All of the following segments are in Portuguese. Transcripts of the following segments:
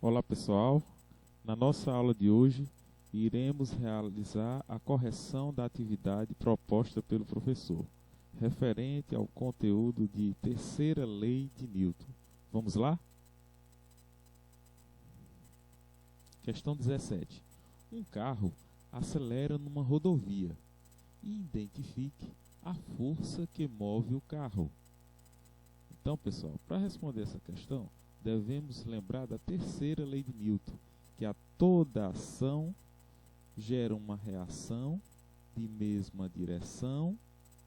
Olá pessoal, na nossa aula de hoje iremos realizar a correção da atividade proposta pelo professor, referente ao conteúdo de terceira lei de Newton. Vamos lá? Questão 17. Um carro acelera numa rodovia e identifique a força que move o carro. Então pessoal, para responder essa questão, devemos lembrar da terceira lei de Newton, que a toda ação gera uma reação de mesma direção,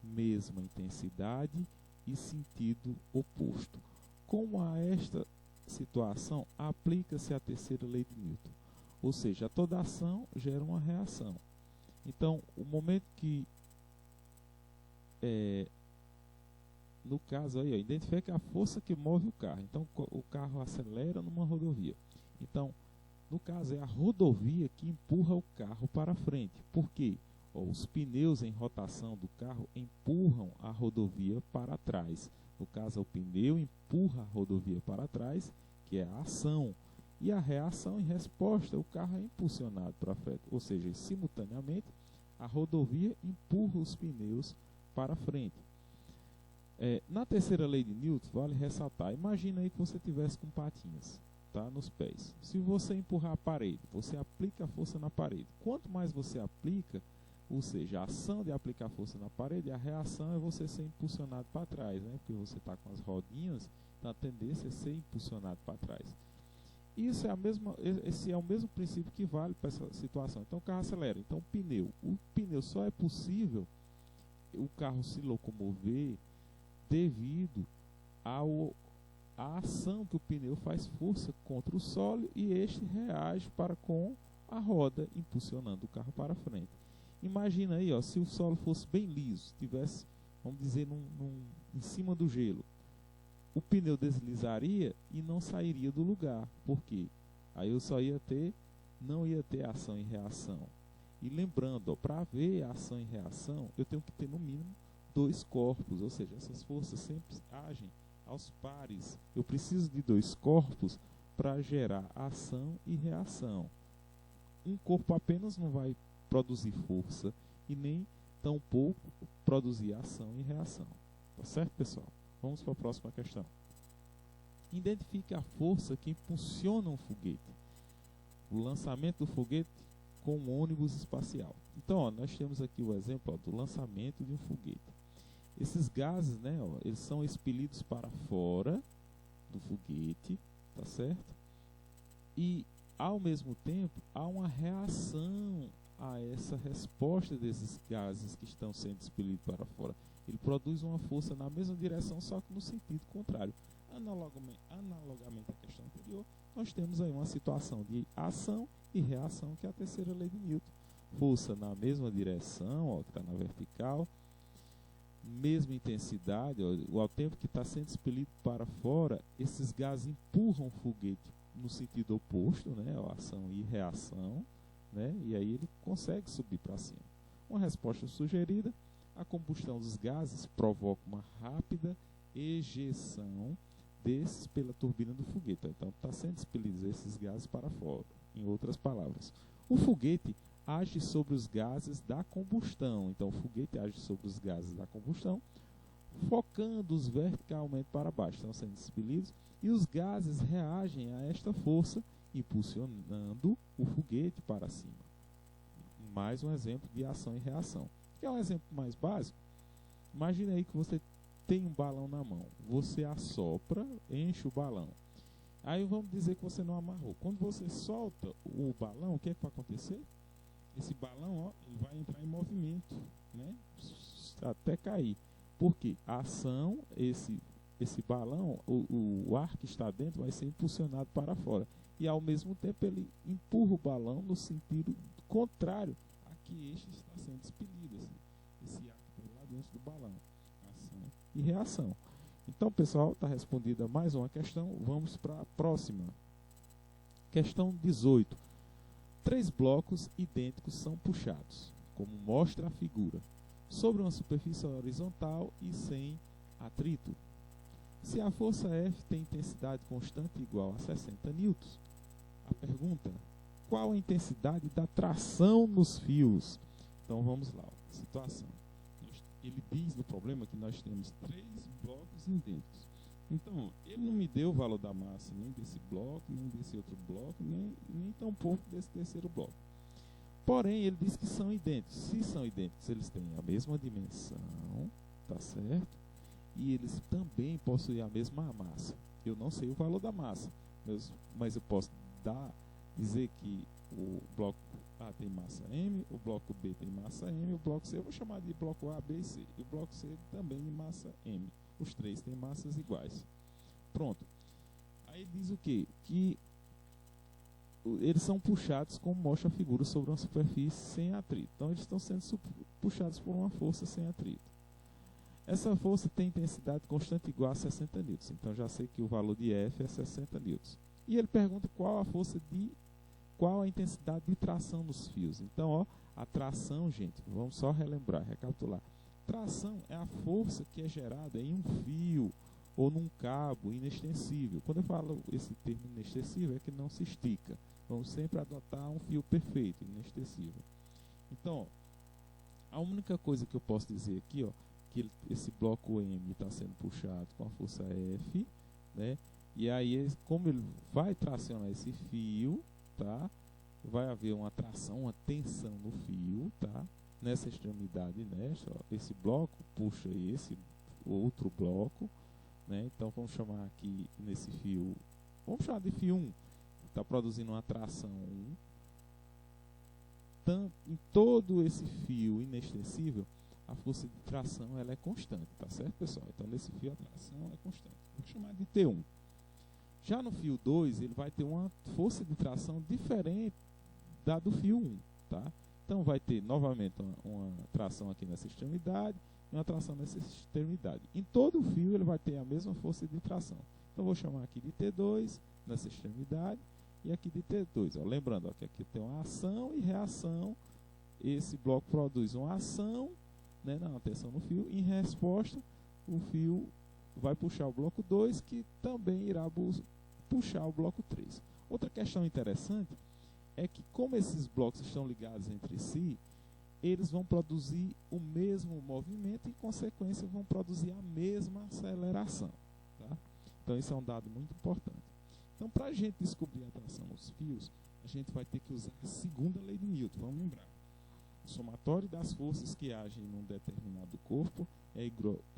mesma intensidade e sentido oposto. Como a esta situação aplica-se a terceira lei de Newton, ou seja, toda ação gera uma reação. Então, o momento que no caso aí, identifica a força que move o carro. Então, o carro acelera numa rodovia. Então, no caso, é a rodovia que empurra o carro para frente. Por quê? Os pneus em rotação do carro empurram a rodovia para trás. No caso, o pneu empurra a rodovia para trás, que é a ação. E a reação, em resposta, o carro é impulsionado para frente. Ou seja, simultaneamente, a rodovia empurra os pneus para frente. Na terceira lei de Newton, vale ressaltar, imagina aí que você tivesse com patinhas, tá, nos pés. Se você empurrar a parede, você aplica a força na parede. Quanto mais você aplica, ou seja, a ação de aplicar força na parede, a reação é você ser impulsionado para trás, né? Porque você está com as rodinhas, então a tendência é ser impulsionado para trás. Isso é esse é o mesmo princípio que vale para essa situação. Então o carro acelera. Então o pneu só é possível o carro se locomover devido à ação que o pneu faz força contra o solo e este reage para com a roda, impulsionando o carro para frente. Imagina aí, se o solo fosse bem liso, tivesse, vamos dizer, em cima do gelo, o pneu deslizaria e não sairia do lugar. Por quê? Aí eu não ia ter ação e reação. E lembrando, para haver ação e reação, eu tenho que ter no mínimo dois corpos, ou seja, essas forças sempre agem aos pares. Eu preciso de dois corpos para gerar ação e reação. Um corpo apenas não vai produzir força e nem tampouco produzir ação e reação. Tá certo, pessoal? Vamos para a próxima questão. Identifique a força que impulsiona um foguete. O lançamento do foguete com um ônibus espacial. Então, nós temos aqui o exemplo do lançamento de um foguete. Esses gases, eles são expelidos para fora do foguete, tá certo? E, ao mesmo tempo, há uma reação a essa resposta desses gases que estão sendo expelidos para fora. Ele produz uma força na mesma direção, só que no sentido contrário. Analogamente à questão anterior, nós temos aí uma situação de ação e reação, que é a terceira lei de Newton. Força na mesma direção, que está na vertical, mesma intensidade, ao tempo que está sendo expelido para fora, esses gases empurram o foguete no sentido oposto, ação e reação, e aí ele consegue subir para cima. Uma resposta sugerida: a combustão dos gases provoca uma rápida ejeção desses pela turbina do foguete. Então está sendo expelidos esses gases para fora. Em outras palavras, o foguete age sobre os gases da combustão. Então o foguete age sobre os gases da combustão, focando-os verticalmente para baixo. Estão sendo expelidos e os gases reagem a esta força, impulsionando o foguete para cima. Mais um exemplo de ação e reação. Que é um exemplo mais básico. Imagine aí que você tem um balão na mão. Você assopra, enche o balão. Aí vamos dizer que você não amarrou. Quando você solta o balão, o que é que vai acontecer? Esse balão, ele vai entrar em movimento, até cair. Por quê? A ação, esse balão, o ar que está dentro vai ser impulsionado para fora. E ao mesmo tempo ele empurra o balão no sentido contrário a que este está sendo expelido. Esse ar que está lá dentro do balão. Ação e reação. Então, pessoal, está respondida mais uma questão. Vamos para a próxima. Questão 18. 3 blocos idênticos são puxados, como mostra a figura, sobre uma superfície horizontal e sem Se a força F tem intensidade constante igual a 60 newtons, a pergunta: qual a intensidade da tração nos fios? Então vamos lá, ó, situação. Ele diz no problema que nós temos 3 blocos idênticos. Então, ele não me deu o valor da massa nem desse bloco, nem desse outro bloco, nem tampouco desse terceiro bloco. Porém, ele diz que são idênticos. Se são idênticos, eles têm a mesma dimensão, tá certo? E eles também possuem a mesma massa. Eu não sei o valor da massa, mas eu posso dizer que o bloco A tem massa M, o bloco B tem massa M, o bloco C eu vou chamar de bloco A, B e C. E o bloco C também tem massa M. Os 3 têm massas iguais. Pronto. Aí diz o quê? Que eles são puxados, como mostra a figura, sobre uma superfície sem atrito. Então eles estão sendo puxados por uma força sem atrito. Essa força tem intensidade constante igual a 60 newtons. Então já sei que o valor de F é 60 newtons. E ele pergunta qual a intensidade de tração nos fios. Então, ó, a tração, gente, vamos só relembrar, recapitular. Tração é a força que é gerada em um fio ou num cabo inextensível. Quando eu falo esse termo inextensível, é que não se estica. Vamos sempre adotar um fio perfeito, inextensível. Então, ó, a única coisa que eu posso dizer aqui, ó, que esse bloco M está sendo puxado com a força F, né? E aí, como ele vai tracionar esse fio, tá? Vai haver uma tração, uma tensão no fio, tá? Nessa extremidade, nesta, ó, esse bloco puxa esse outro bloco, né? Então vamos chamar aqui nesse fio, vamos chamar de fio 1, está produzindo uma tração 1. Em todo esse fio inextensível, a força de tração ela é constante, tá certo, pessoal? Então nesse fio a tração é constante. Vou chamar de T1. Já no fio 2, ele vai ter uma força de tração diferente da do fio 1, tá? Então vai ter novamente uma tração aqui nessa extremidade e uma tração nessa extremidade. Em todo o fio ele vai ter a mesma força de tração. Então vou chamar aqui de T2 nessa extremidade e aqui de T2. Ó. Lembrando ó, que aqui tem uma ação e reação. Esse bloco produz uma ação, né, na tensão no fio. Em resposta, o fio vai puxar o bloco 2, que também irá puxar o bloco 3. Outra questão interessante é que, como esses blocos estão ligados entre si, eles vão produzir o mesmo movimento e, em consequência, vão produzir a mesma aceleração. Tá? Então, isso é um dado muito importante. Então, para a gente descobrir a tração nos fios, a gente vai ter que usar a segunda lei de Newton. Vamos lembrar. O somatório das forças que agem num determinado corpo é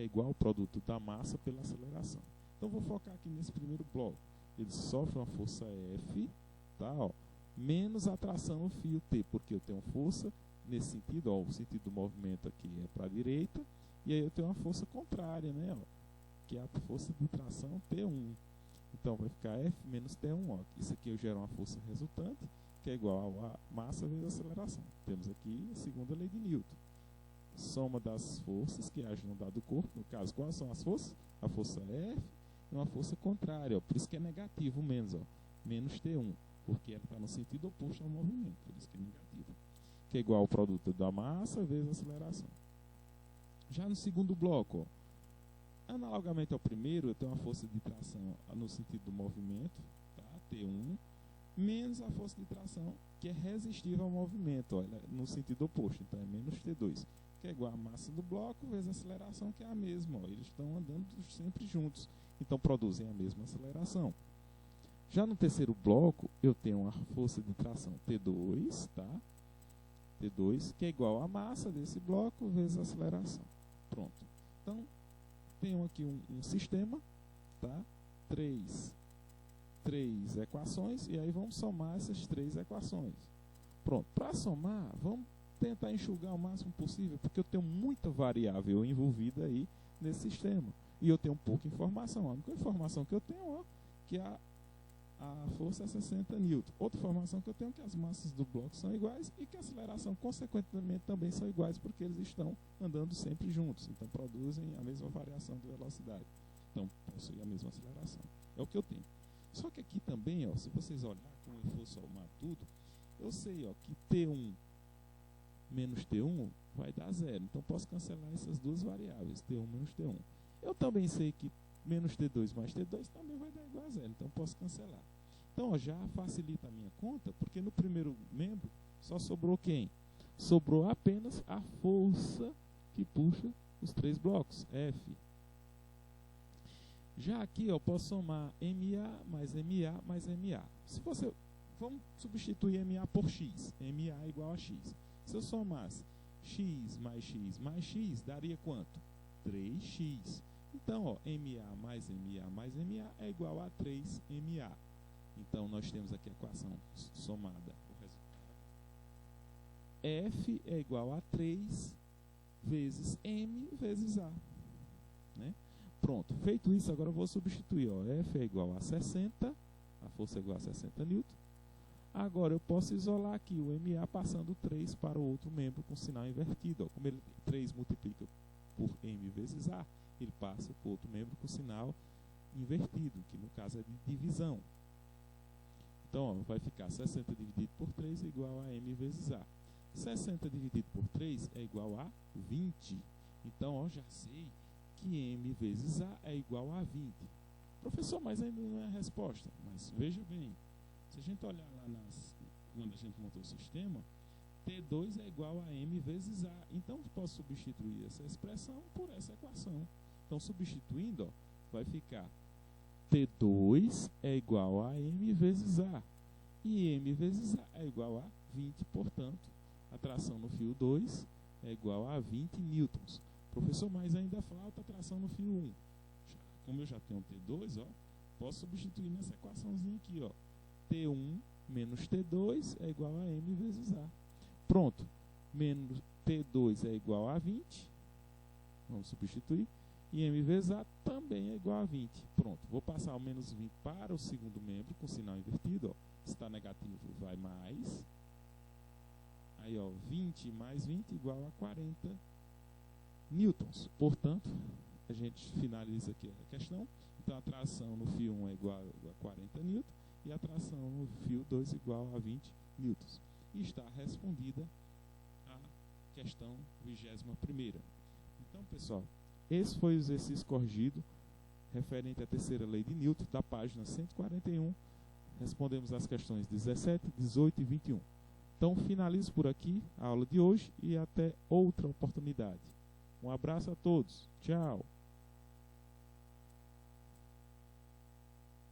igual ao produto da massa pela aceleração. Então, vou focar aqui nesse primeiro bloco. Ele sofre uma força F, tá? Ó, menos a tração no fio T, porque eu tenho força nesse sentido, ó, o sentido do movimento aqui é para a direita, e aí eu tenho uma força contrária, né, ó, que é a força de tração T1. Então vai ficar F menos T1, ó. Isso aqui eu gero uma força resultante, que é igual a massa vezes a aceleração. Temos aqui a segunda lei de Newton. Soma das forças que agem no dado corpo, no caso, quais são as forças? A força F e uma força contrária, ó, por isso que é negativo menos, ó, menos T1. Porque ela está no sentido oposto ao movimento, por isso que é negativo. Que é igual ao produto da massa vezes a aceleração. Já no segundo bloco, ó, analogamente ao primeiro, eu tenho uma força de tração no sentido do movimento, tá? T1, menos a força de tração que é resistível ao movimento, ó, no sentido oposto, então é menos T2, que é igual a massa do bloco vezes a aceleração, que é a mesma. Ó, eles estão andando sempre juntos, então produzem a mesma aceleração. Já no terceiro bloco, eu tenho uma força de tração T2, tá? T2, que é igual a massa desse bloco vezes a aceleração. Pronto. Então, tenho aqui um sistema, tá? Três equações, e aí vamos somar essas 3 equações. Pronto. Para somar, vamos tentar enxugar o máximo possível, porque eu tenho muita variável envolvida aí nesse sistema. E eu tenho pouca informação. A única informação que eu tenho é que a força é 60 N. Outra informação que eu tenho é que as massas do bloco são iguais e que a aceleração, consequentemente, também são iguais, porque eles estão andando sempre juntos. Então, produzem a mesma variação de velocidade. Então, possuem a mesma aceleração. É o que eu tenho. Só que aqui também, ó, se vocês olharem, como eu for somar tudo, eu sei ó, que T1 menos T1 vai dar 0. Então, posso cancelar essas duas variáveis, T1 menos T1. Eu também sei que menos T2 mais T2 também vai dar igual a 0. Então, posso cancelar. Então, ó, já facilita a minha conta, porque no primeiro membro só sobrou quem? Sobrou apenas a força que puxa os 3 blocos, F. Já aqui eu posso somar MA mais MA mais MA. Vamos substituir MA por X. MA é igual a X. Se eu somasse X mais X mais X, daria quanto? 3X. Então, ó, MA mais MA mais MA é igual a 3MA. Então, nós temos aqui a equação somada. O resultado F é igual a 3 vezes M vezes A. Né? Pronto. Feito isso, agora eu vou substituir. Ó, F é igual a 60. A força é igual a 60 N. Agora, eu posso isolar aqui o MA passando 3 para o outro membro com sinal invertido. Ó. Como ele 3 multiplica por M vezes A, ele passa para o outro membro com sinal invertido, que no caso é de divisão. Então, ó, vai ficar 60 dividido por 3 é igual a M vezes A. 60 dividido por 3 é igual a 20. Então, ó, já sei que M vezes A é igual a 20. Professor, mas ainda não é a resposta. Mas veja bem, se a gente olhar lá quando a gente montou o sistema, T2 é igual a M vezes A. Então, eu posso substituir essa expressão por essa equação. Então, substituindo, ó, vai ficar T2 é igual a M vezes A. E M vezes A é igual a 20. Portanto, a tração no fio 2 é igual a 20 newtons. Professor, mas ainda falta a tração no fio 1. Como eu já tenho T2, ó, posso substituir nessa equaçãozinha aqui. Ó. T1 menos T2 é igual a M vezes A. Pronto. Menos T2 é igual a 20. Vamos substituir. E M vezes A também é igual a 20. Pronto. Vou passar o menos 20 para o segundo membro com sinal invertido. Ó. Se está negativo, vai mais. Aí, ó, 20 mais 20 igual a 40 newtons. Portanto, a gente finaliza aqui a questão. Então, a tração no fio 1 é igual a 40 newtons e a tração no fio 2 igual a 20 newtons. E está respondida a questão 21ª. Então, pessoal, esse foi o exercício corrigido referente à terceira lei de Newton, da página 141. Respondemos as questões 17, 18 e 21. Então, finalizo por aqui a aula de hoje e até outra oportunidade. Um abraço a todos. Tchau.